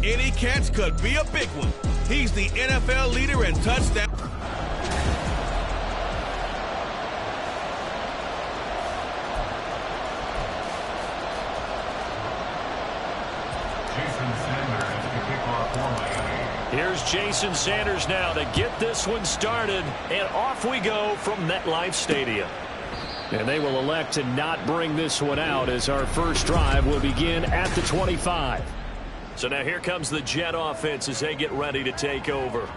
Any catch could be a big one. He's the NFL leader in touchdown. Here's Jason Sanders now to get this one started, and off we go from MetLife Stadium. And they will elect to not bring this one out as our first drive will begin at the 25. So now here comes the Jet offense as they get ready to take over.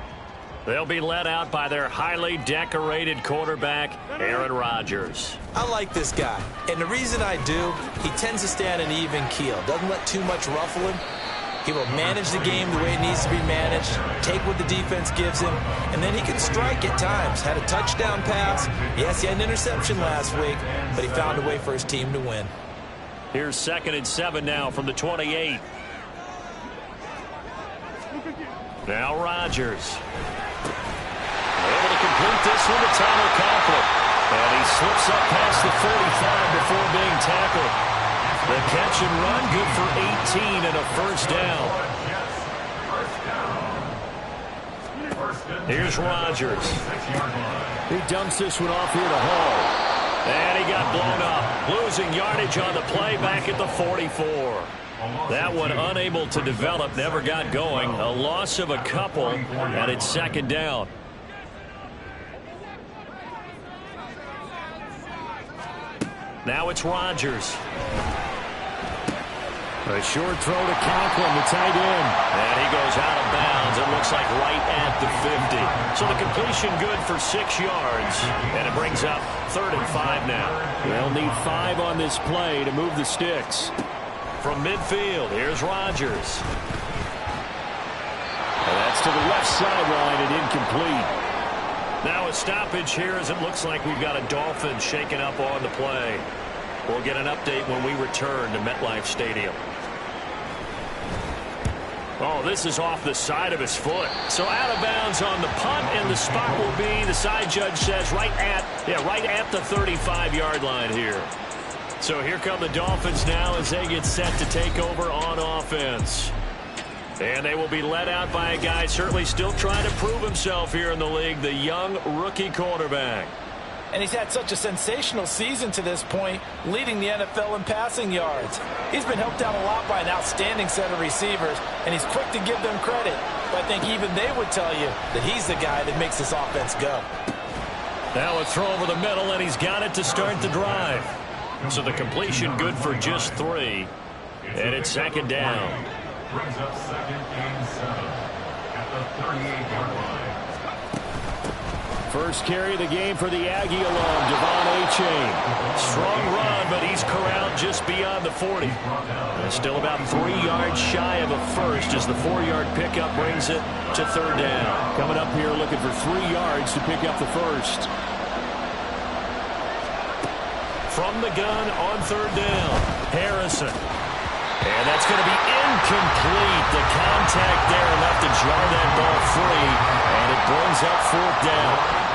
They'll be led out by their highly decorated quarterback, Aaron Rodgers. I like this guy, and the reason I do, he tends to stay on an even keel, doesn't let too much ruffle him. He will manage the game the way it needs to be managed, take what the defense gives him, and then he can strike at times. Had a touchdown pass. Yes, he had an interception last week, but he found a way for his team to win. Here's 2nd and 7 now from the 28. Now Rodgers. Able to complete this one to Tyler Conklin. And he slips up past the 45 before being tackled. The catch and run, good for 18 and a first down. Here's Rodgers. He dumps this one off here to Hall. And he got blown up. Losing yardage on the play back at the 44. That one unable to develop, never got going. A loss of a couple, and it's 2nd down. Now it's Rodgers. A short throw to Conklin, the tight end. And he goes out of bounds. It looks like right at the 50. So the completion good for 6 yards. And it brings up 3rd and 5 now. They'll need 5 on this play to move the sticks. From midfield, here's Rodgers. And that's to the left sideline and incomplete. Now a stoppage here as it looks like we've got a Dolphin shaking up on the play. We'll get an update when we return to MetLife Stadium. Oh, this is off the side of his foot. So out of bounds on the punt, and the spot will be, the side judge says, right at the 35-yard line here. So here come the Dolphins now as they get set to take over on offense. And they will be led out by a guy certainly still trying to prove himself here in the league, the young rookie quarterback. And he's had such a sensational season to this point, leading the NFL in passing yards. He's been helped out a lot by an outstanding set of receivers, and he's quick to give them credit. But I think even they would tell you that he's the guy that makes this offense go. Now a throw over the middle, and he's got it to start the drive. So the completion good for just 3. And it's 2nd down. Brings up 2nd and 7 at the 38-yard line. First carry of the game for the Aggie alum, Devon Achane. Strong run, but he's corralled just beyond the 40. Still about 3 yards shy of a first as the 4-yard pickup brings it to 3rd down. Coming up here looking for 3 yards to pick up the first. From the gun on 3rd down, Harrison. And that's going to be incomplete. The contact there enough to jar that ball free, and it brings up 4th down.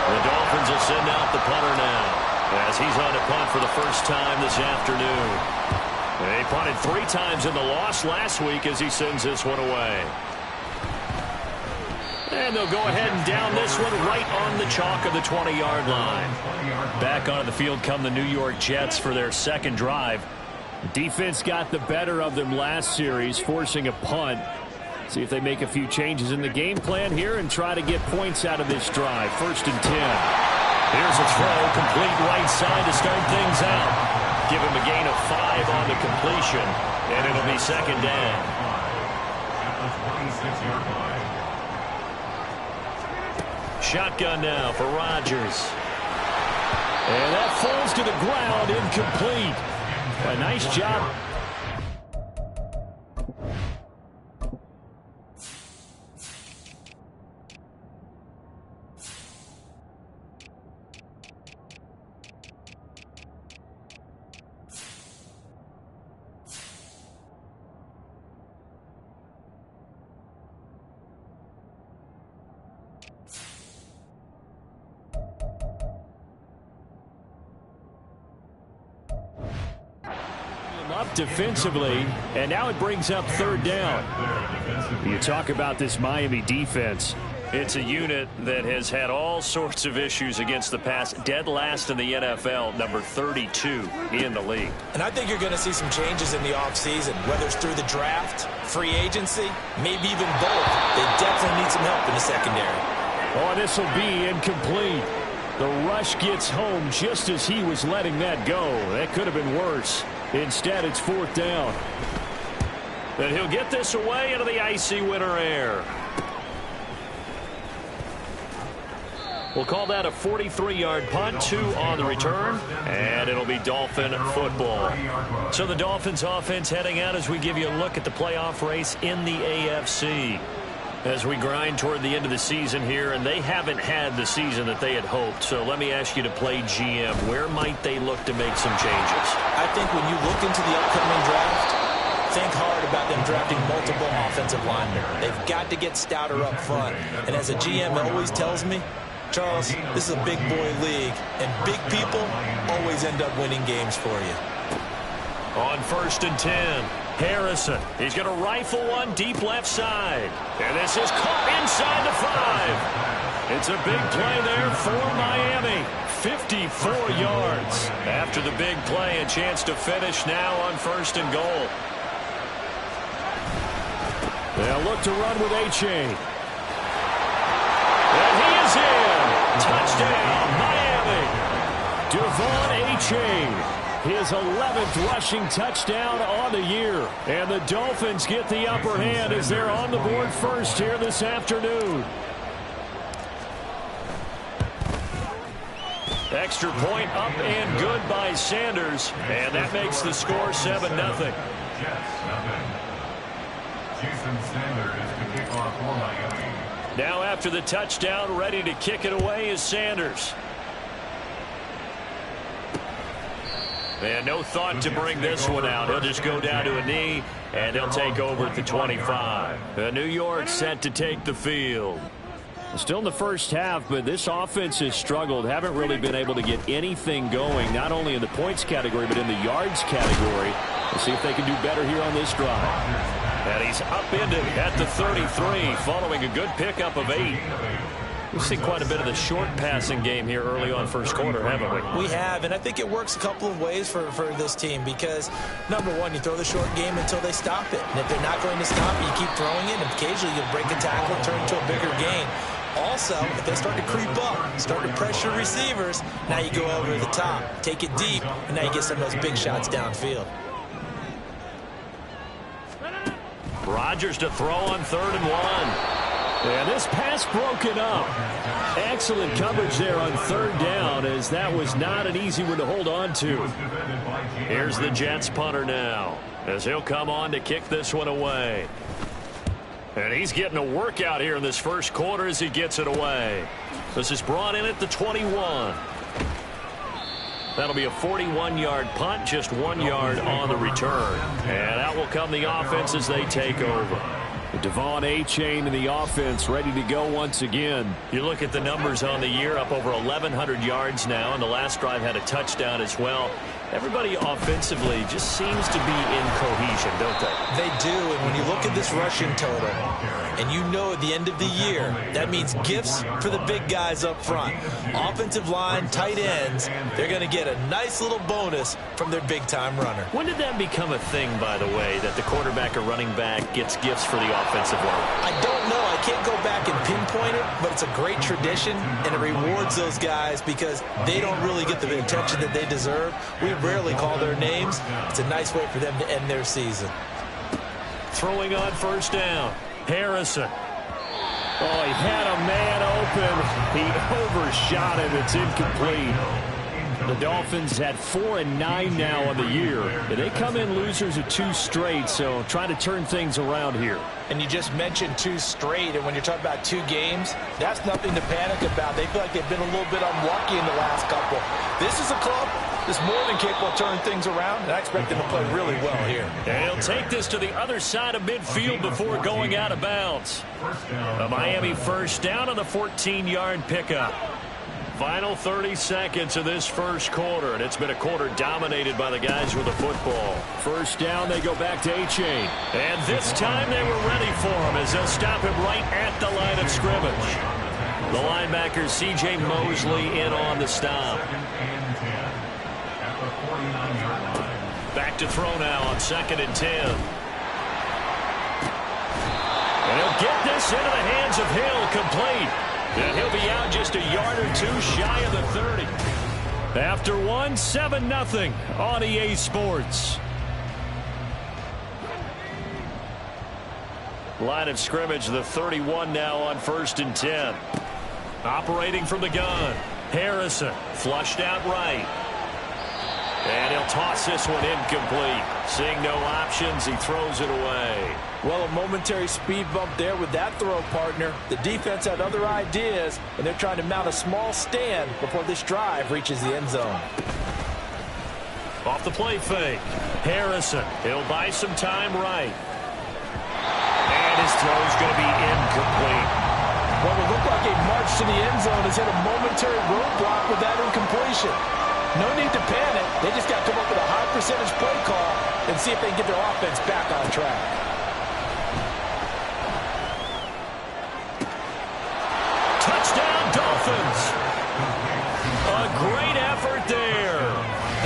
The Dolphins will send out the punter now as he's on to punt for the first time this afternoon. They punted 3 times in the loss last week as he sends this one away. And they'll go ahead and down this one right on the chalk of the 20-yard line. Back onto the field come the New York Jets for their 2nd drive. Defense got the better of them last series, forcing a punt. See if they make a few changes in the game plan here and try to get points out of this drive. 1st and 10. Here's a throw, complete right side to start things out. Give him a gain of 5 on the completion, and it'll be 2nd down. Shotgun now for Rodgers. And that falls to the ground, incomplete. A nice job. up defensively, and now it brings up third down. You talk about this Miami defense. It's a unit that has had all sorts of issues against the pass. Dead last in the NFL, number 32 in the league. And I think you're going to see some changes in the offseason, whether it's through the draft, free agency, maybe even both. They definitely need some help in the secondary. Oh, this will be incomplete. The rush gets home just as he was letting that go. That could have been worse. Instead, it's fourth down. And he'll get this away into the icy winter air. We'll call that a 43-yard punt, 2 on the return, and it'll be Dolphin football. So the Dolphins offense heading out as we give you a look at the playoff race in the AFC. As we grind toward the end of the season here, and they haven't had the season that they had hoped. So let me ask you to play GM. Where might they look to make some changes? I think when you look into the upcoming draft, think hard about them drafting multiple offensive linemen. They've got to get stouter up front. And as a GM always tells me, Charles, this is a big boy league, and big people always end up winning games for you. On 1st and 10, Harrison. He's going to rifle one deep left side. And this is caught inside the 5. It's a big play there for Miami. 54 yards. After the big play, a chance to finish now on 1st and goal. They'll look to run with Achane. And he is in. Touchdown, Miami. Devon Achane. His 11th rushing touchdown on the year. And the Dolphins get the upper hand as they're on the board first here this afternoon. Extra point up and good by Sanders. And that makes the score 7-0. Now after the touchdown, ready to kick it away is Sanders. And no thought to bring this one out. He'll just go down to a knee, and he'll take over at the 25. New York set to take the field. Still in the first half, but this offense has struggled. Haven't really been able to get anything going, not only in the points category, but in the yards category. We'll see if they can do better here on this drive. And he's upended at the 33, following a good pickup of 8. We've seen quite a bit of the short passing game here early on first quarter, haven't we? We have, and I think it works a couple of ways for this team because, number one, you throw the short game until they stop it. And if they're not going to stop it, you keep throwing it, and occasionally you'll break a tackle and turn into a bigger gain. Also, if they start to creep up, start to pressure receivers, now you go over the top, take it deep, and now you get some of those big shots downfield. Rodgers to throw on 3rd and 1. And this pass broken up. Excellent coverage there on 3rd down, as that was not an easy one to hold on to. Here's the Jets punter now, as he'll come on to kick this one away. And he's getting a workout here in this first quarter as he gets it away. This is brought in at the 21. That'll be a 41-yard punt, just 1 yard on the return. And out will come the offense as they take over. Devon Achane in the offense ready to go once again. You look at the numbers on the year, up over 1,100 yards now, and the last drive had a touchdown as well. Everybody offensively just seems to be in cohesion, don't they? They do, and when you look at this rushing total, and you know at the end of the year, that means gifts for the big guys up front. Offensive line, tight ends, they're going to get a nice little bonus from their big-time runner. When did that become a thing, by the way, that the quarterback or running back gets gifts for the offensive line? I don't know. I can't go back and pinpoint it, but it's a great tradition, and it rewards those guys because they don't really get the attention that they deserve. We rarely call their names. It's a nice way for them to end their season. Throwing on 1st down, Harrison. Oh, he had a man open. He overshot him. It's incomplete. The Dolphins had 4-9 now on the year. They come in losers of 2 straight, so trying to turn things around here. And you just mentioned 2 straight, and when you're talking about 2 games, that's nothing to panic about. They feel like they've been a little bit unlucky in the last couple. This is a club that's more than capable of turning things around, and I expect them to play really well here. And he'll take this to the other side of midfield before going out of bounds. A Miami 1st down on the 14-yard pickup. Final 30 seconds of this first quarter, and it's been a quarter dominated by the guys with the football. First down, they go back to A-Chain. And this time they were ready for him as they'll stop him right at the line of scrimmage. The linebacker, C.J. Mosley, in on the stop. Back to throw now on 2nd and 10. And he'll get this into the hands of Hill, complete. And he'll be out just a yard or two shy of the 30. After one, 7-0 on EA Sports. Line of scrimmage, the 31 now on 1st and 10. Operating from the gun. Harrison flushed out right. And he'll toss this one incomplete. Seeing no options, he throws it away. Well, a momentary speed bump there with that throw, partner. The defense had other ideas, and they're trying to mount a small stand before this drive reaches the end zone. Off the play fake. Harrison, he'll buy some time right. And his throw's going to be incomplete. What would look like a march to the end zone has hit a momentary roadblock with that incompletion. No need to panic. They just got to come up with a high percentage play call and see if they can get their offense back on track. Touchdown, Dolphins. A great effort there.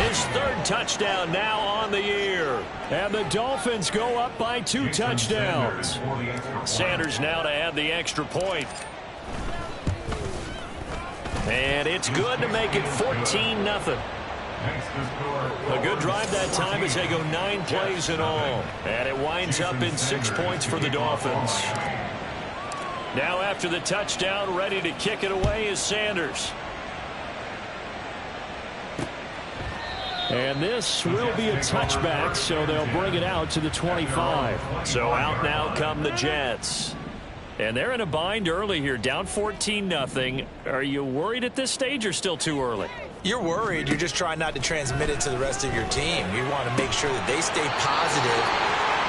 His 3rd touchdown now on the year. And the Dolphins go up by 2 touchdowns. Sanders now to add the extra point. And it's good to make it 14-0. A good drive that time as they go 9 plays in all. And it winds up in 6 points for the Dolphins. Now after the touchdown, ready to kick it away is Sanders. And this will be a touchback, so they'll bring it out to the 25. So out now come the Jets. And they're in a bind early here, down 14-0. Are you worried at this stage or still too early? You're worried. You're just trying not to transmit it to the rest of your team. You want to make sure that they stay positive.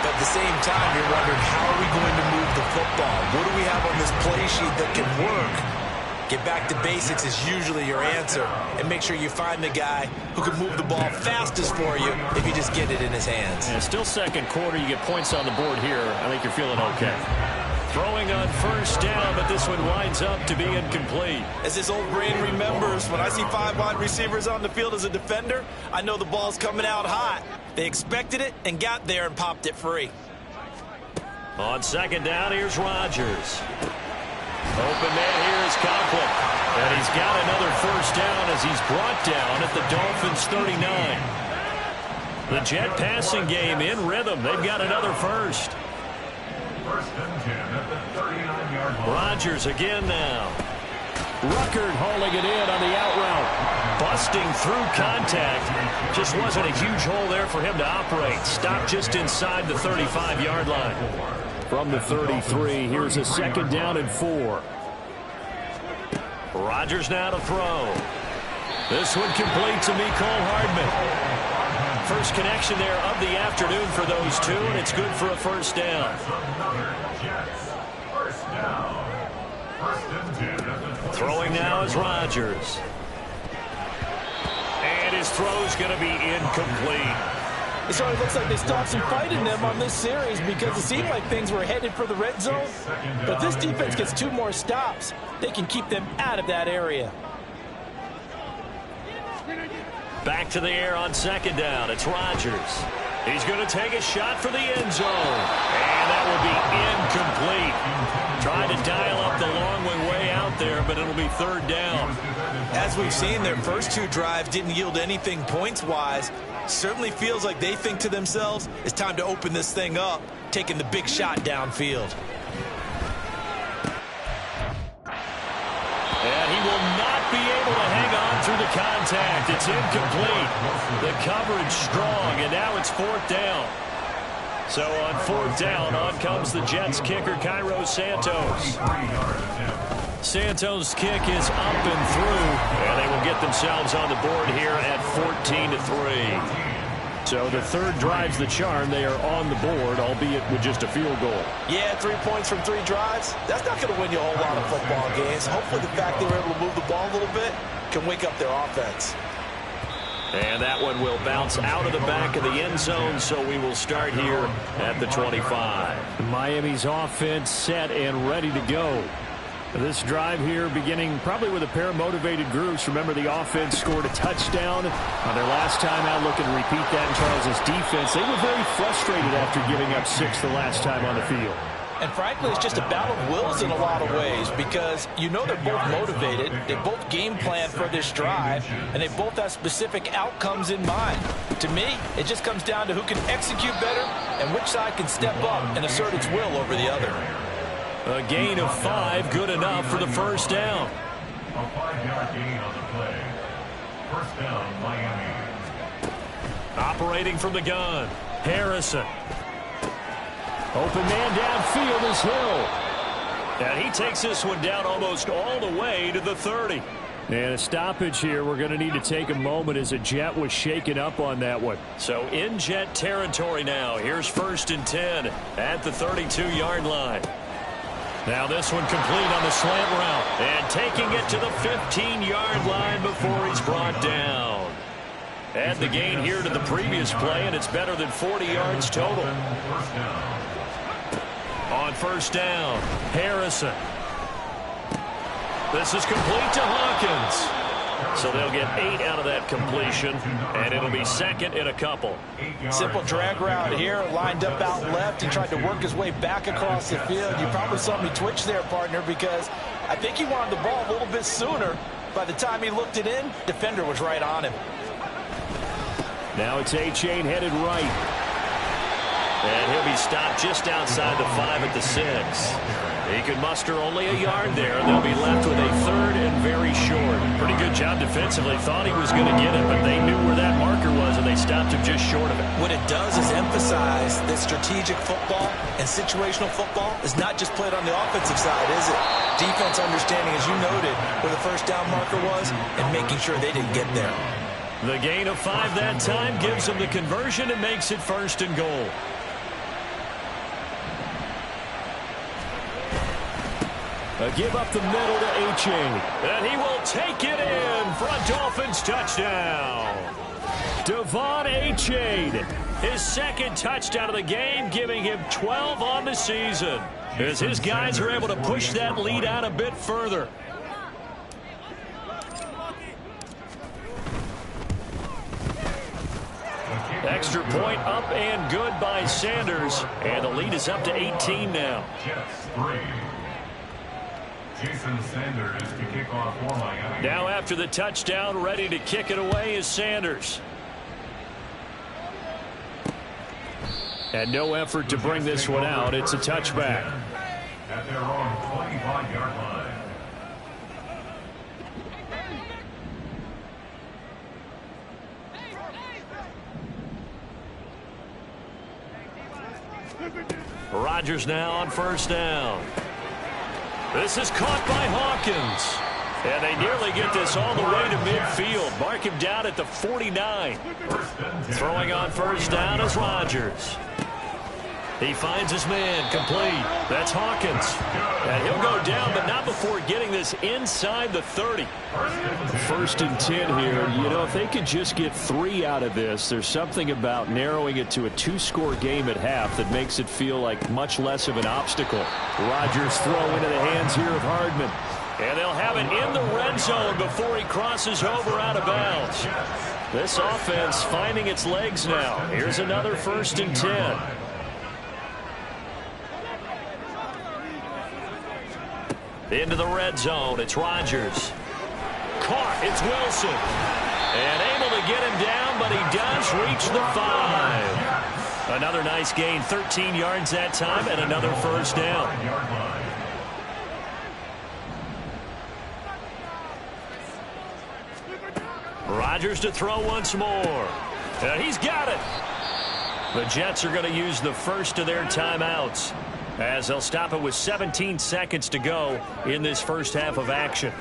But at the same time, you're wondering, how are we going to move the football? What do we have on this play sheet that can work? Get back to basics is usually your answer. And make sure you find the guy who can move the ball fastest for you if you just get it in his hands. Yeah, still second quarter. You get points on the board here. I think you're feeling okay. Throwing on 1st down, but this one winds up to be incomplete. As his old brain remembers, when I see 5 wide receivers on the field as a defender, I know the ball's coming out hot. They expected it and got there and popped it free. On 2nd down, here's Rodgers. Open man here is Conklin. And he's got another 1st down as he's brought down at the Dolphins' 39. The Jet passing game in rhythm. They've got another 1st. Rodgers again now. Ruckert hauling it in on the out route. Busting through contact. Just wasn't a huge hole there for him to operate. Stopped just inside the 35-yard line. From the 33, here's a 2nd down and 4. Rodgers now to throw. This one complete to Mecole Hardman. First connection there of the afternoon for those two, and it's good for a 1st down. Throwing now is Rodgers. And his throw's going to be incomplete. It certainly looks like they stopped some fight in them on this series because it seemed like things were headed for the red zone. But this defense gets 2 more stops. They can keep them out of that area. Back to the air on 2nd down. It's Rodgers. He's going to take a shot for the end zone. And that will be incomplete. Trying to dial up the long way out there, but it'll be 3rd down. As we've seen, their first 2 drives didn't yield anything points-wise. Certainly feels like they think to themselves, it's time to open this thing up, taking the big shot downfield. And he will not be able to hang on through the contact. It's incomplete. The coverage strong, and now it's 4th down. So on 4th down, on comes the Jets kicker, Cairo Santos. Santos' kick is up and through, and they will get themselves on the board here at 14-3. So the third drive's the charm. They are on the board, albeit with just a field goal. Yeah, 3 points from 3 drives. That's not going to win you a whole lot of football games. Hopefully the fact they were able to move the ball a little bit can wake up their offense. And that one will bounce out of the back of the end zone, so we will start here at the 25. Miami's offense set and ready to go. This drive here beginning probably with a pair of motivated groups. Remember, the offense scored a touchdown on their last time out, looking to repeat that in Charles' defense. They were very frustrated after giving up 6 the last time on the field. And frankly, it's just a battle of wills in a lot of ways because you know they're both motivated, they both game plan for this drive, and they both have specific outcomes in mind. To me, it just comes down to who can execute better and which side can step up and assert its will over the other. A gain of 5, good enough for the first down. A 5-yard gain on the play. First down, Miami. Operating from the gun, Harrison. Open man downfield is Hill. And he takes this one down almost all the way to the 30. And a stoppage here. We're going to need to take a moment as a Jet was shaken up on that one. So in Jet territory now. Here's 1st and 10 at the 32-yard line. Now this one complete on the slant route. And taking it to the 15-yard line before he's brought down. Add the gain here to the previous play, and it's better than 40 yards total. On first down, Harrison. This is complete to Hawkins. So they'll get 8 out of that completion, and it'll be 2nd and a couple. Simple drag route here, lined up out left. He tried to work his way back across the field. You probably saw me twitch there, partner, because I think he wanted the ball a little bit sooner. By the time he looked it in, defender was right on him. Now it's A-Chain headed right. And he'll be stopped just outside the 5 at the 6. He could muster only a yard there, and they'll be left with a 3rd and very short. Pretty good job defensively. Thought he was going to get it, but they knew where that marker was, and they stopped him just short of it. What it does is emphasize that strategic football and situational football is not just played on the offensive side, is it? Defense understanding, as you noted, where the first down marker was and making sure they didn't get there. The gain of 5 that time gives them the conversion and makes it 1st and goal. A give up the middle to A-Chain. And he will take it in for a Dolphins touchdown. Devon A-Chain, his 2nd touchdown of the game, giving him 12 on the season. As his guys are able to push that lead out a bit further. Extra point up and good by Sanders. And the lead is up to 18 now. Jets 3. Jason Sanders to kick off for Miami. Now after the touchdown, ready to kick it away is Sanders. And no effort to bring this one out. It's a touchback. At their own 25-yard line. Rodgers now on first down. This is caught by Hawkins. And they nearly get this all the way to midfield. Mark him down at the 49. Throwing on first down is Rodgers. He finds his man complete. That's Hawkins. And he'll go down, but not before getting this inside the 30. 1st and 10 here. You know, if they could just get 3 out of this, there's something about narrowing it to a 2-score game at half that makes it feel like much less of an obstacle. Rodgers throw into the hands here of Hardman. And they'll have it in the red zone before he crosses over out of bounds. This offense finding its legs now. Here's another 1st and 10. Into the red zone. It's Rodgers. Caught. It's Wilson. And able to get him down, but he does reach the 5. Another nice gain. 13 yards that time and another first down. Rodgers to throw once more. And he's got it. The Jets are going to use the first of their timeouts, as they'll stop it with 17 seconds to go in this first half of action.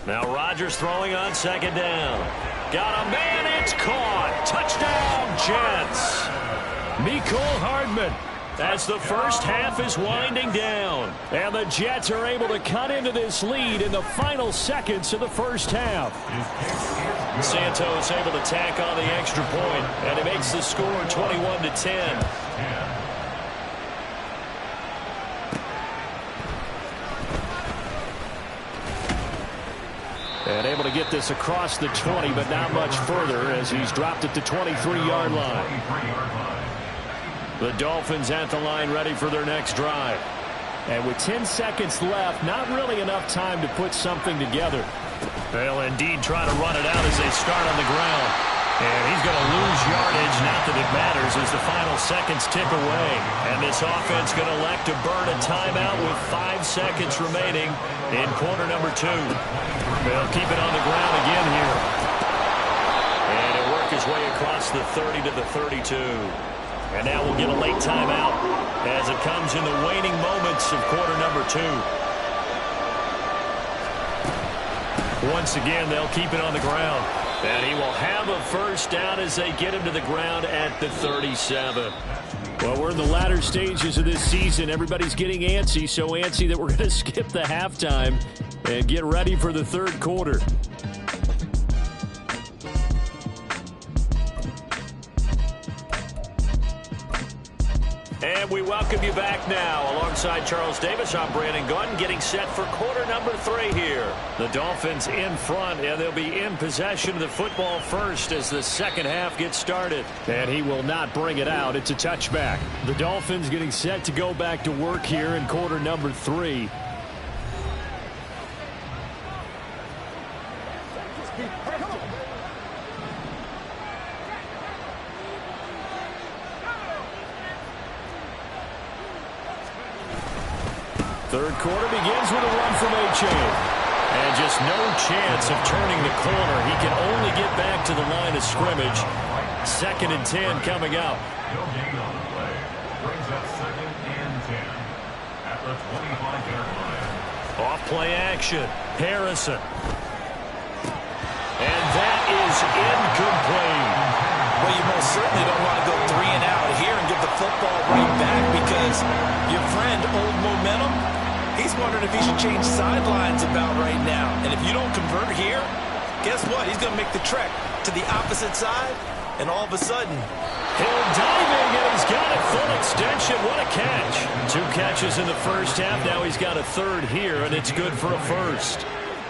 Now Rodgers throwing on second down. Got a man It's caught. Touchdown, Jets. Mecole Hardman. As the first half is winding down. And the Jets are able to cut into this lead in the final seconds of the first half. Santos able to tack on the extra point, and it makes the score 21-10. And able to get this across the 20, but not much further as he's dropped it to 23-yard line. The Dolphins at the line ready for their next drive. And with 10 seconds left, not really enough time to put something together. They'll indeed try to run it out as they start on the ground. And he's going to lose yardage, not that it matters, as the final seconds tick away. And this offense going to elect to burn a timeout with 5 seconds remaining in quarter number 2. They'll keep it on the ground again here. And he'll work his way across the 30 to the 32. And now we'll get a late timeout as it comes in the waning moments of quarter number 2. Once again, they'll keep it on the ground. And he will have a first down as they get him to the ground at the 37. Well, we're in the latter stages of this season. Everybody's getting antsy, so antsy that we're going to skip the halftime and get ready for the third quarter. And we welcome you back now. Alongside Charles Davis, I'm Brandon Gunn, getting set for quarter number 3 here. The Dolphins in front, and they'll be in possession of the football first as the second half gets started. And he will not bring it out. It's a touchback. The Dolphins getting set to go back to work here in quarter number 3. Third quarter begins with a run from A-Chain. And just no chance of turning the corner. He can only get back to the line of scrimmage. 2nd and 10 coming up. No gain on the play. Brings up 2nd and 10 at the 25-yard line. Off play action. Harrison. And that is incomplete. Well, you most certainly don't want to go 3 and out here and get the football right back because your friend, Old Momentum, he's wondering if he should change sidelines about right now. And if you don't convert here, guess what? He's going to make the trek to the opposite side, and all of a sudden, Hill diving, and he's got it full extension. What a catch. 2 catches in the first half. Now he's got a third here, and it's good for a first.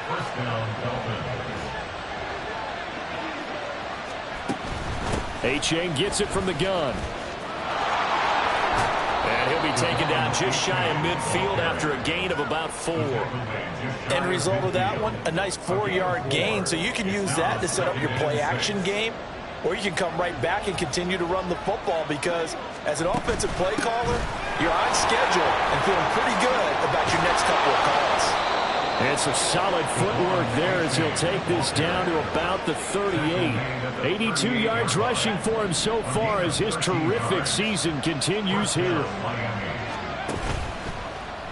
First down, Dolphins. A-Chain gets it from the gun. And he'll be taken down just shy of midfield after a gain of about 4. End result of that one, a nice 4-yard gain, so you can use that to set up your play-action game, or you can come right back and continue to run the football because as an offensive play caller, you're on schedule and feeling pretty good about your next couple of calls. And some solid footwork there as he'll take this down to about the 38. 82 yards rushing for him so far as his terrific season continues here.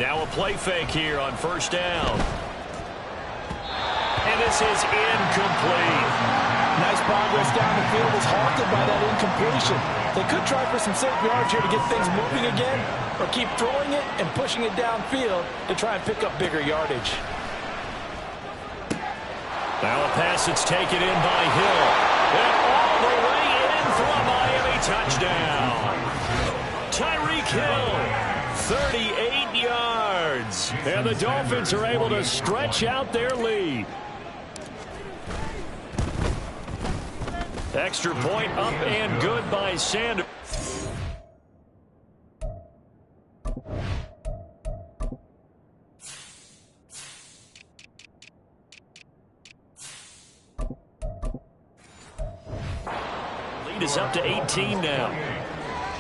Now a play fake here on first down. And this is incomplete. Nice progress down the field was halted by that incompletion. They could try for some safe yards here to get things moving again, or keep throwing it and pushing it downfield to try and pick up bigger yardage. Now a pass that's taken in by Hill. And all the way in for a Miami touchdown. Tyreek Hill, 38 yards. And the Dolphins are able to stretch out their lead. Extra point up and good by Sanders. Lead is up to 18 now.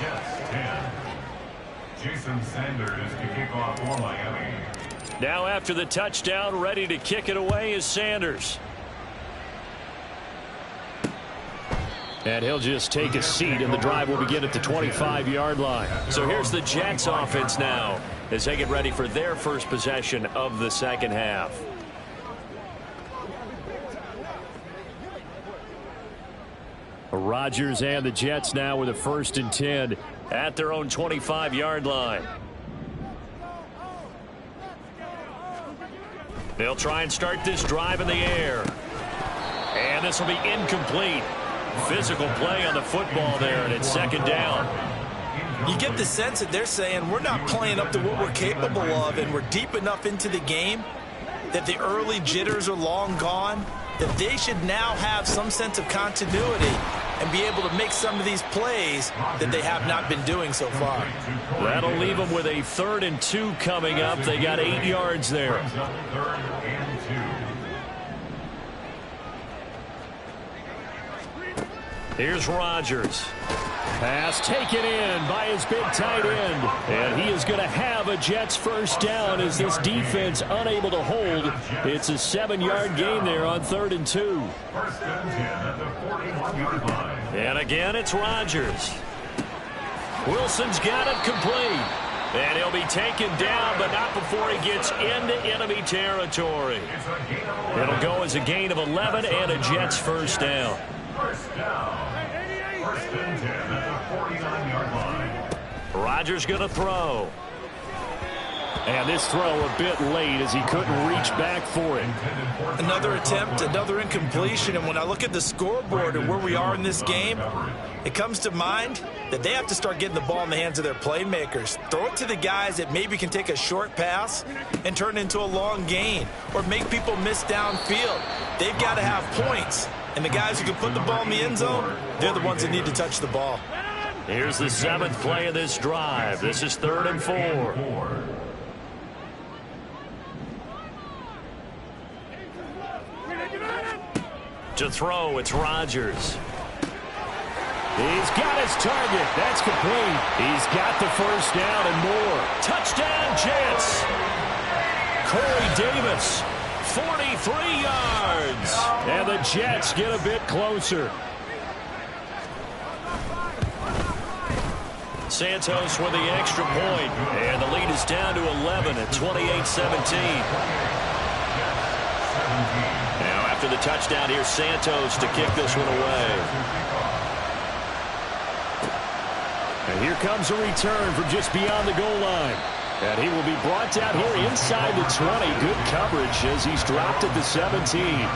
Jets 10. Jason Sanders to kick off for Miami. Now after the touchdown, ready to kick it away is Sanders. And he'll just take a seat, and the drive will begin at the 25-yard line. So here's the Jets offense now as they get ready for their first possession of the second half. Rodgers and the Jets now with a 1st and 10 at their own 25-yard line. They'll try and start this drive in the air. And this will be incomplete. Physical play on the football there, and it's 2nd down. You get the sense that they're saying we're not playing up to what we're capable of, and we're deep enough into the game that the early jitters are long gone, that they should now have some sense of continuity and be able to make some of these plays that they have not been doing so far. That'll leave them with a 3rd and 2 coming up. They got 8 yards there. Here's Rodgers. Pass taken in by his big tight end. And he is going to have a Jets 1st down as this defense unable to hold. It's a 7-yard gain there on 3rd and 2. 1st and 10 at the 41-yard line. And again, it's Rodgers. Wilson's got it complete. And he'll be taken down, but not before he gets into enemy territory. It'll go as a gain of 11 and a Jets 1st down. 1st down. 1st and 10 at the 49-yard line. Rodgers going to throw. And this throw a bit late as he couldn't reach back for it. Another attempt, another incompletion, and when I look at the scoreboard and where we are in this game, it comes to mind that they have to start getting the ball in the hands of their playmakers. Throw it to the guys that maybe can take a short pass and turn it into a long gain or make people miss downfield. They've got to have points, and the guys who can put the ball in the end zone, they're the ones that need to touch the ball. Here's the 7th play of this drive. This is 3rd and 4. To throw, it's Rodgers. He's got his target. That's complete. He's got the 1st down and more. Touchdown, Jets. Corey Davis, 43 yards. And the Jets get a bit closer. Santos with the extra point. And the lead is down to 11 at 28-17. Now after the touchdown, here's Santos to kick this one away. And here comes a return from just beyond the goal line. And he will be brought down here inside the 20. Good coverage as he's dropped at the 17.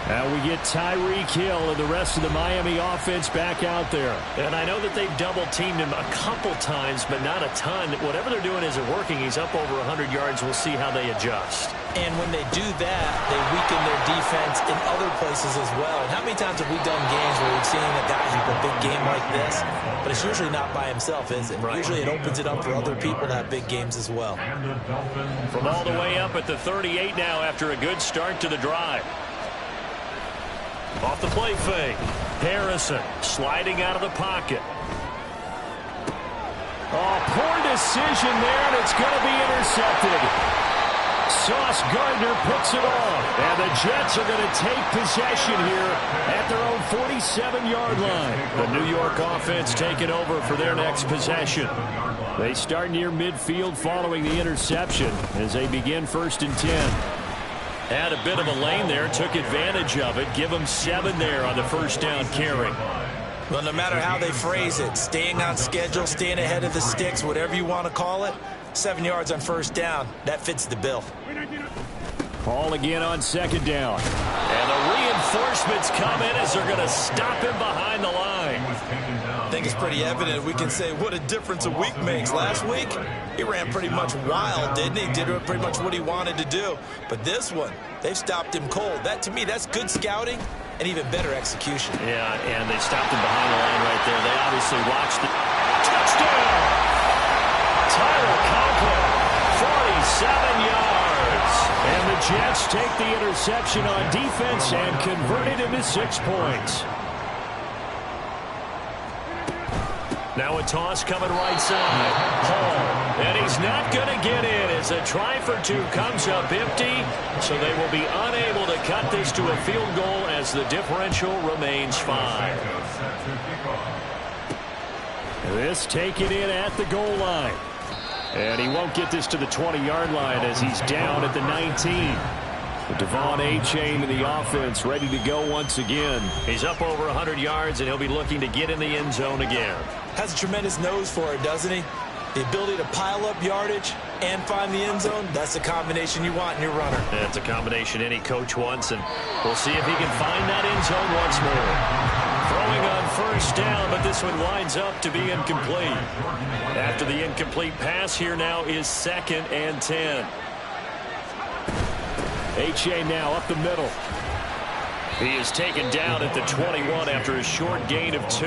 Now we get Tyreek Hill and the rest of the Miami offense back out there. And I know that they've double-teamed him a couple times, but not a ton. Whatever they're doing isn't working. He's up over 100 yards. We'll see how they adjust. And when they do that, they weaken their defense in other places as well. And how many times have we done games where we've seen a guy have a big game like this, but it's usually not by himself, is it? Right. Usually it opens it up for other people to have big games as well. From all the way up at the 38 now after a good start to the drive. Off the play fake. Harrison sliding out of the pocket. Oh, poor decision there, and it's going to be intercepted. Sauce Gardner puts it off. And the Jets are going to take possession here at their own 47-yard line. The New York offense taking over for their next possession. They start near midfield following the interception as they begin 1st and 10. Had a bit of a lane there, took advantage of it. Give them 7 there on the 1st down carry. Well, no matter how they phrase it, staying on schedule, staying ahead of the sticks, whatever you want to call it, 7 yards on 1st down, that fits the bill. Ball again on 2nd down. And the reinforcements come in as they're going to stop him behind the line. I think it's pretty evident. We can say what a difference a week makes. Last week, he ran pretty much wild, didn't he? Did pretty much what he wanted to do. But this one, they've stopped him cold. That, to me, that's good scouting and even better execution. Yeah, and they stopped him behind the line right there. They obviously watched the touchdown. Tyler Conklin, 47 yards. And the Jets take the interception on defense and convert it into 6 points. Now a toss coming right side. Hall. And he's not going to get in as a try for 2 comes up empty. So they will be unable to cut this to a field goal as the differential remains 5. This taken in at the goal line. And he won't get this to the 20-yard line as he's down at the 19. Devon Achane in the offense, ready to go once again. He's up over 100 yards, and he'll be looking to get in the end zone again. Has a tremendous nose for it, doesn't he? The ability to pile up yardage and find the end zone, that's the combination you want in your runner. That's a combination any coach wants, and we'll see if he can find that end zone once more. Throwing on first down, but this one winds up to be incomplete. After the incomplete pass, here now is 2nd and 10. Achane now up the middle. He is taken down at the 21 after a short gain of 2.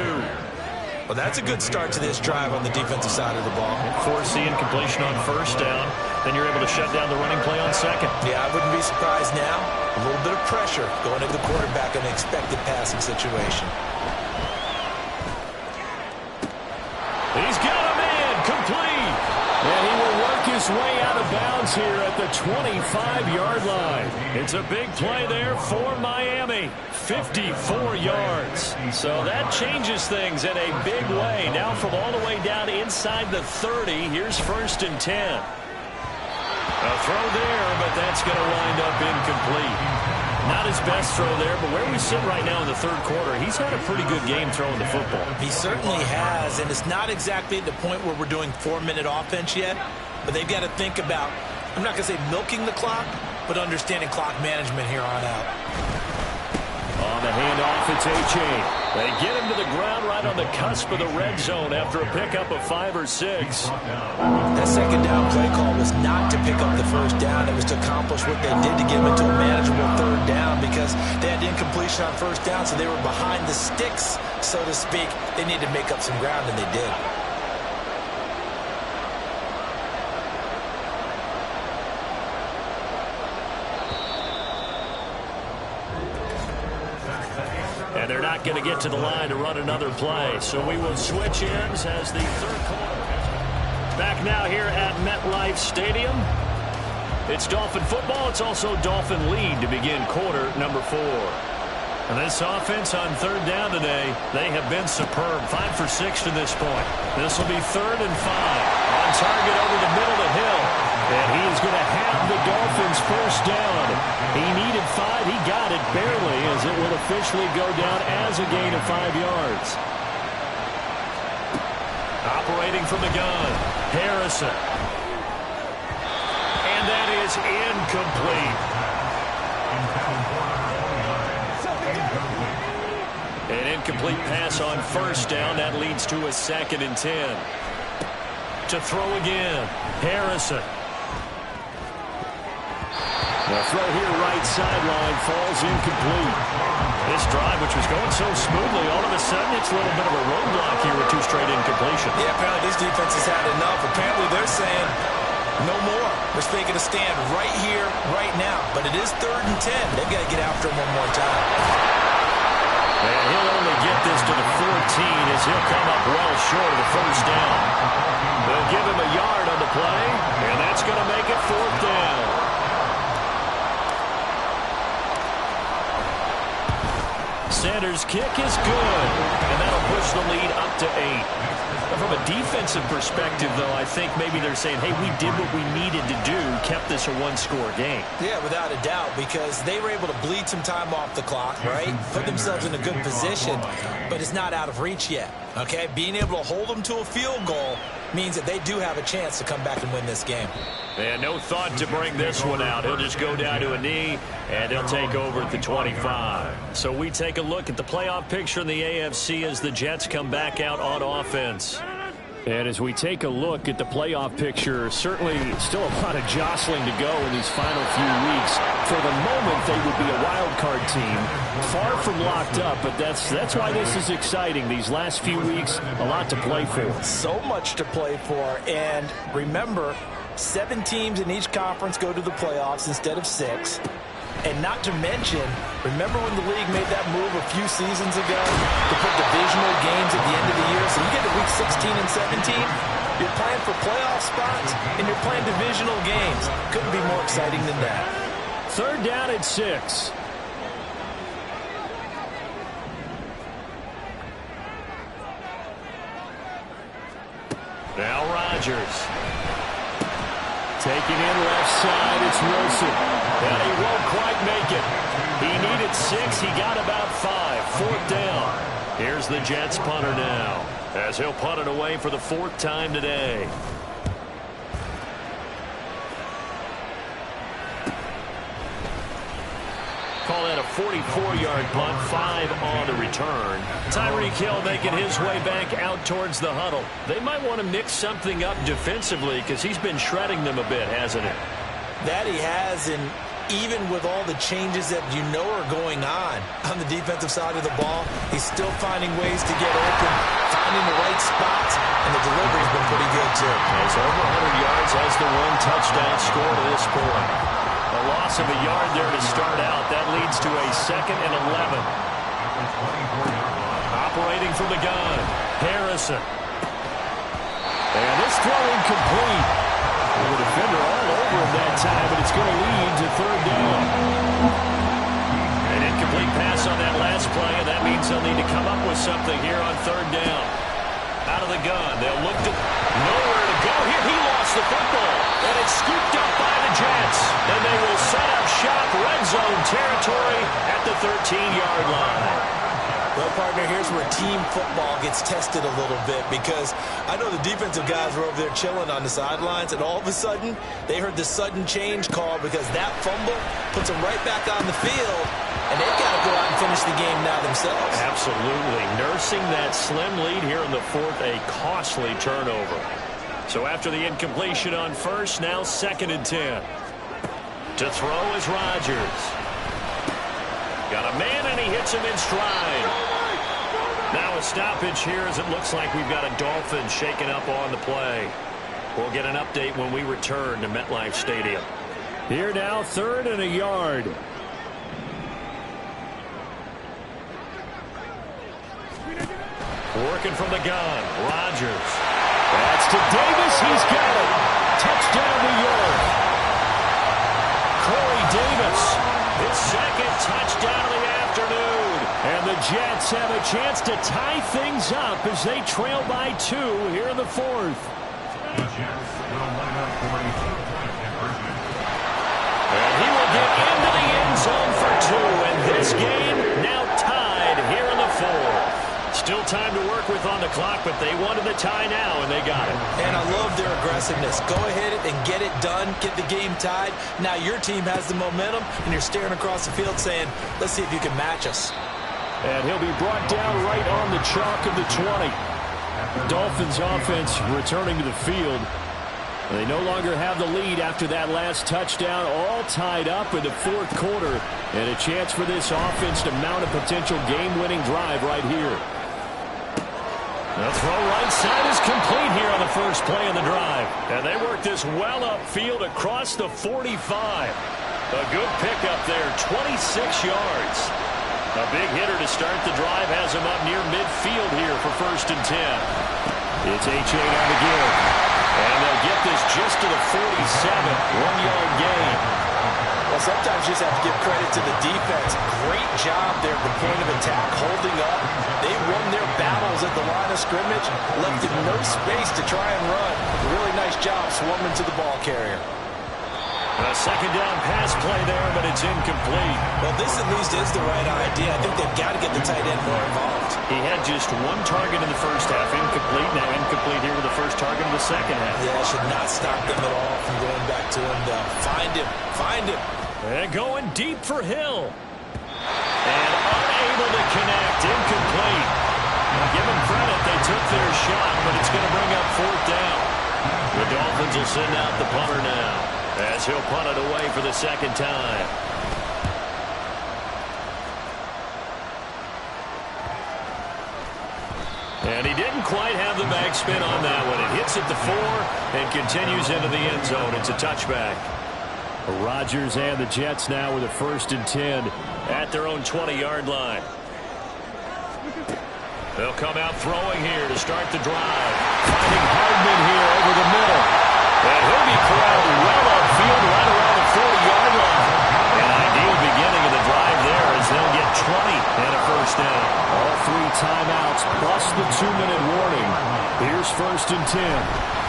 Well, that's a good start to this drive on the defensive side of the ball. Force the incompletion on first down. Then you're able to shut down the running play on 2nd. Yeah, I wouldn't be surprised now. A little bit of pressure going to the quarterback in an expected passing situation. He's got a man complete. And he will work his way out of bounds here at the 25-yard line. It's a big play there for Miami. 54 yards. So that changes things in a big way. Now from all the way down inside the 30, here's 1st and 10. A throw there, but that's going to wind up incomplete. Not his best throw there, but where we sit right now in the 3rd quarter, he's had a pretty good game throwing the football. He certainly has, and it's not exactly at the point where we're doing 4-minute offense yet, but they've got to think about, I'm not going to say milking the clock, but understanding clock management here on out. On the handoff, it's Achane. They get him to the ground right on the cusp of the red zone after a pickup of 5 or 6. That 2nd down play call was not to pick up the 1st down. It was to accomplish what they did to get him into a manageable 3rd down because they had incompletion on 1st down, so they were behind the sticks, so to speak. They needed to make up some ground, and they did. And they're not going to get to the line to run another play. So we will switch ends as the 3rd quarter. Back now here at MetLife Stadium. It's Dolphin football. It's also Dolphin lead to begin quarter number 4. And this offense on 3rd down today, they have been superb. 5 for 6 to this point. This will be 3rd and 5. On target over the middle to Hill. And he is going to have the Dolphins' 1st down. He needed 5. He got it barely as it will officially go down as a gain of 5 yards. Operating from the gun, Harrison. And that is incomplete. An incomplete pass on 1st down. That leads to a 2nd and 10. To throw again, Harrison. The throw here right sideline falls incomplete. This drive, which was going so smoothly, all of a sudden it's a little bit of a roadblock here with 2 straight incompletions. Yeah, apparently this defense has had enough. Apparently they're saying no more. We're making a stand right here, right now. But it is 3rd and 10. They've got to get after him one more time. And he'll only get this to the 14 as he'll come up well short of the 1st down. They'll give him a yard on the play, and that's going to make it 4th down. Sanders' kick is good, and that'll push the lead up to 8. From a defensive perspective, though, I think maybe they're saying, hey, we did what we needed to do, kept this a 1-score game. Yeah, without a doubt, because they were able to bleed some time off the clock, right? Put themselves in a good position, but it's not out of reach yet, okay? Being able to hold them to a field goal means that they do have a chance to come back and win this game. And no thought to bring this one out. He'll just go down to a knee, and he'll take over at the 25. So we take a look at the playoff picture in the AFC as the Jets come back out on offense. And as we take a look at the playoff picture, certainly still a lot of jostling to go in these final few weeks. For the moment, they would be a wild card team, far from locked up, but that's why this is exciting. These last few weeks, a lot to play for. So much to play for, and remember, 7 teams in each conference go to the playoffs instead of 6. And not to mention, remember when the league made that move a few seasons ago to put divisional games at the end of the year? So you get to week 16 and 17, you're playing for playoff spots, and you're playing divisional games. Couldn't be more exciting than that. 3rd down at 6. Now Rodgers. Taking in left side, it's Wilson. And he won't quite make it. He needed 6, he got about 5. 4th down. Here's the Jets punter now, as he'll punt it away for the 4th time today. Call that a 44-yard punt, 5 on the return. Tyreek Hill making his way back out towards the huddle. They might want to mix something up defensively because he's been shredding them a bit, hasn't he? That he has, and even with all the changes that are going on the defensive side of the ball, he's still finding ways to get open, finding the right spots, and the delivery's been pretty good too. Has over 100 yards, has the 1 touchdown score to this point. A loss of a yard there to start out. That leads to a 2nd and 11. Operating from the gun, Harrison. And this throw incomplete. The defender all over him that time, but it's going to lead to 3rd down. An incomplete pass on that last play, and that means they'll need to come up with something here on 3rd down. Out of the gun, they'll look to nowhere to go here. He lost the football, and it's scooped up by the Jets. And they will set up shop, red zone territory at the 13-yard line. Well, partner, here's where team football gets tested a little bit, because I know the defensive guys were over there chilling on the sidelines, and all of a sudden, they heard the sudden change call because that fumble puts them right back on the field, and they've got to go out and finish the game now themselves. Absolutely. Nursing that slim lead here in the 4th, a costly turnover. So after the incompletion on 1st, now 2nd and 10. To throw is Rodgers. Got a man, and he hits him in stride. Now a stoppage here as it looks like we've got a Dolphin shaken up on the play. We'll get an update when we return to MetLife Stadium. Here now, 3rd and a yard. Working from the gun, Rodgers. That's to Davis, he's got it. Touchdown, New York. Corey Davis. His 2nd touchdown of the afternoon. And the Jets have a chance to tie things up as they trail by 2 here in the 4th. The Jets will line up for a 2-point conversion. And he will get into the end zone for 2. And this game now tied here in the 4th. Still time to work with on the clock, but they wanted the tie now, and they got it. And I love their aggressiveness. Go ahead and get it done, get the game tied. Now your team has the momentum, and you're staring across the field saying, let's see if you can match us. And he'll be brought down right on the chalk of the 20. Dolphins offense returning to the field. They no longer have the lead after that last touchdown, all tied up in the 4th quarter. And a chance for this offense to mount a potential game-winning drive right here. The throw right side is complete here on the first play of the drive. And they work this well upfield across the 45. A good pickup there, 26 yards. A big hitter to start the drive has him up near midfield here for 1st and 10. It's H.8 on the give. And they'll get this just to the 47, 1-yard gain. Well, sometimes you just have to give credit to the defense. Great job there at the point of attack, holding up. They won their battles at the line of scrimmage, left them no space to try and run. Really nice job swarming to the ball carrier. A 2nd down pass play there, but it's incomplete. Well, this at least is the right idea. I think they've got to get the tight end more involved. He had just 1 target in the first half, incomplete. Now incomplete here with the first target in the second half. Yeah, it should not stop them at all from going back to him. Find him. Find him. And going deep for Hill. And unable to connect. Incomplete. Give them credit. They took their shot, but it's going to bring up 4th down. The Dolphins will send out the punter now, as he'll punt it away for the 2nd time. And he didn't quite have the backspin on that one. It hits at the 4 and continues into the end zone. It's a touchback. Rodgers and the Jets now with a 1st and 10 at their own 20-yard line. They'll come out throwing here to start the drive. Finding Hardman here over the middle. And he'll be corralled well upfield right around the 40-yard line. An ideal beginning of the drive there as they'll get 20 and a 1st down. All 3 timeouts plus the 2-minute warning. Here's 1st and 10.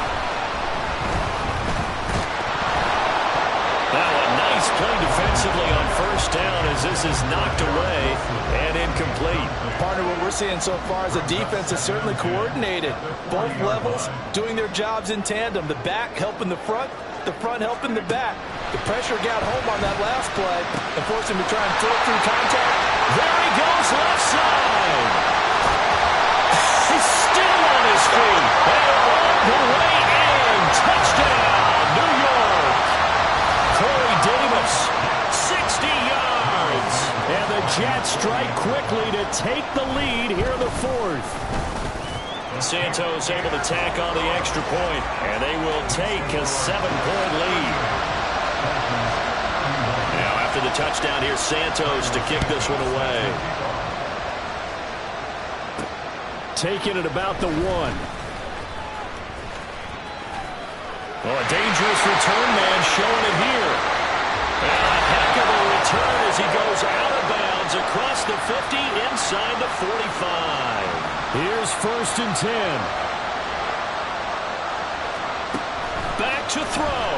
defensively on first down as this is knocked away and incomplete. Partner, what we're seeing so far is the defense is certainly coordinated. Both levels doing their jobs in tandem. The back helping the front helping the back. The pressure got home on that last play and forced him to try and throw through contact. There he goes, left side. He's still on his feet. And on the way in. Touchdown, New York. Corey Davis, 60 yards. And the Jets strike quickly to take the lead here in the fourth. Santos able to tack on the extra point, and they will take a 7-point lead. Now after the touchdown, here's Santos to kick this one away. Taking it about the 1. Oh, a dangerous return man showing it here. And a heck of a return as he goes out of bounds across the 50 inside the 45. Here's 1st and 10. Back to throw.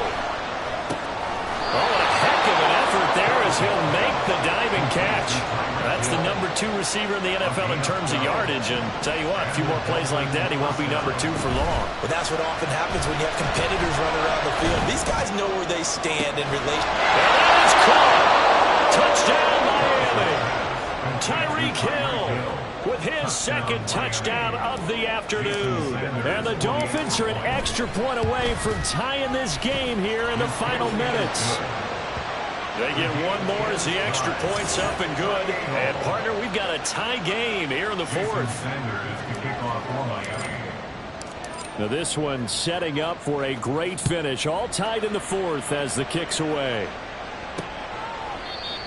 Oh, a heck of an effort there as he'll make the diving catch. That's the number 2 receiver in the NFL in terms of yardage. And tell you what, a few more plays like that, he won't be number 2 for long. But that's what often happens when you have competitors running around the field. These guys know where they stand in relation. And that is caught. Touchdown, Miami. Tyreek Hill with his 2nd touchdown of the afternoon. And the Dolphins are an extra point away from tying this game here in the final minutes. They get one more as the extra point's up and good. And, partner, we've got a tie game here in the fourth. Now this one setting up for a great finish. All tied in the fourth as the kick's away.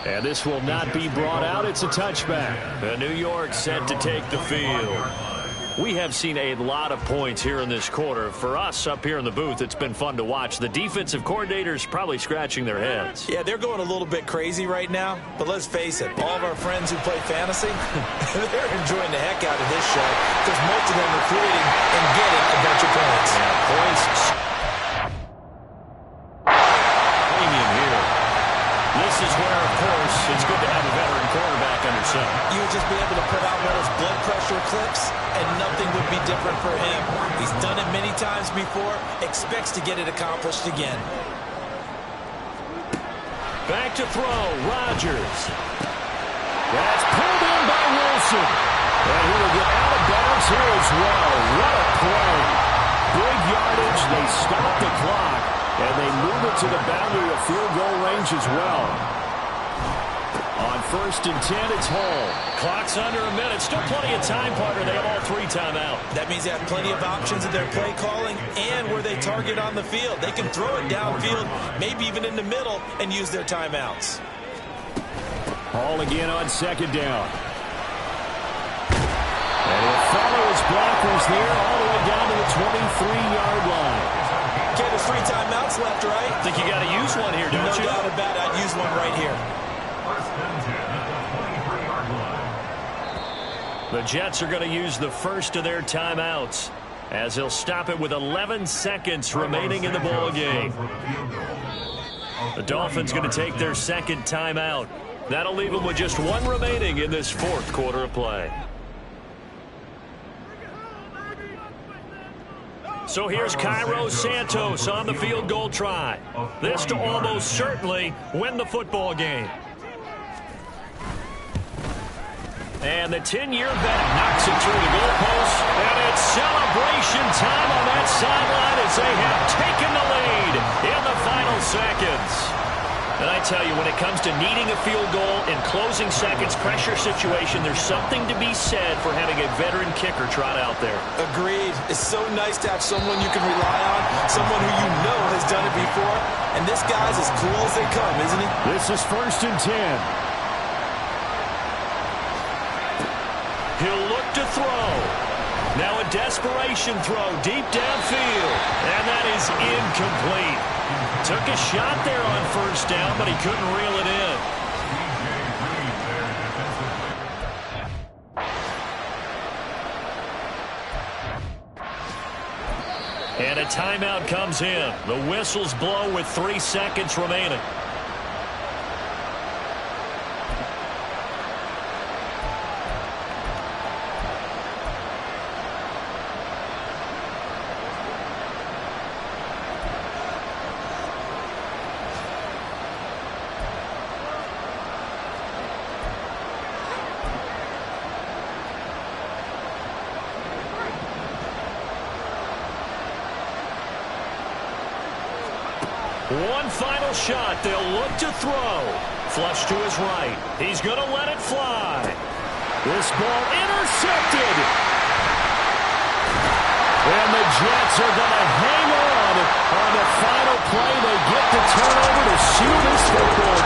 And this will not be brought out. It's a touchback. The New York set to take the field. We have seen a lot of points here in this quarter. For us up here in the booth, it's been fun to watch. The defensive coordinators probably scratching their heads. Yeah, they're going a little bit crazy right now. But let's face it, all of our friends who play fantasy, they're enjoying the heck out of this show because most of them are creating and getting a bunch of points. Yeah, points. Premium here. This is where, of course, it's good to have a veteran quarterback under center. You would just be able to put out one of those blood pressure clips, and nothing would be different for him. He's done it many times before, expects to get it accomplished again. Back to throw, Rodgers. That's pulled in by Wilson. And he will get out of bounds here as well. What a play. Big yardage, they stop the clock, and they move it to the boundary of field goal range as well. On 1st and 10, it's Hall. Clock's under a minute. Still plenty of time, partner. They have all 3 timeouts. That means they have plenty of options in their play calling and where they target on the field. They can throw it downfield, maybe even in the middle, and use their timeouts. Hall again on 2nd down. And he'll follow his blockers there all the way down to the 23-yard line. Okay, there's 3 timeouts left, right? I think you got to use one here, don't you? No doubt about it. I'd use one right here. The Jets are going to use the first of their timeouts as they'll stop it with 11 seconds remaining in the ball game. The Dolphins going to take their 2nd timeout. That'll leave them with just 1 remaining in this 4th quarter of play. So here's Cairo Santos on the field goal try. This to almost certainly win the football game. And the 10-year vet knocks it through the goalpost. And it's celebration time on that sideline as they have taken the lead in the final seconds. And I tell you, when it comes to needing a field goal in closing seconds, pressure situation, there's something to be said for having a veteran kicker trot out there. Agreed. It's so nice to have someone you can rely on, someone who you know has done it before. And this guy's as cool as they come, isn't he? This is 1st and 10. He'll look to throw. Now a desperation throw deep downfield. And that is incomplete. Took a shot there on 1st down, but he couldn't reel it in. And a timeout comes in. The whistles blow with 3 seconds remaining. One final shot. They'll look to throw. Flush to his right. He's going to let it fly. This ball intercepted. And the Jets are going to hang on the final play. They get the turnover to seal this football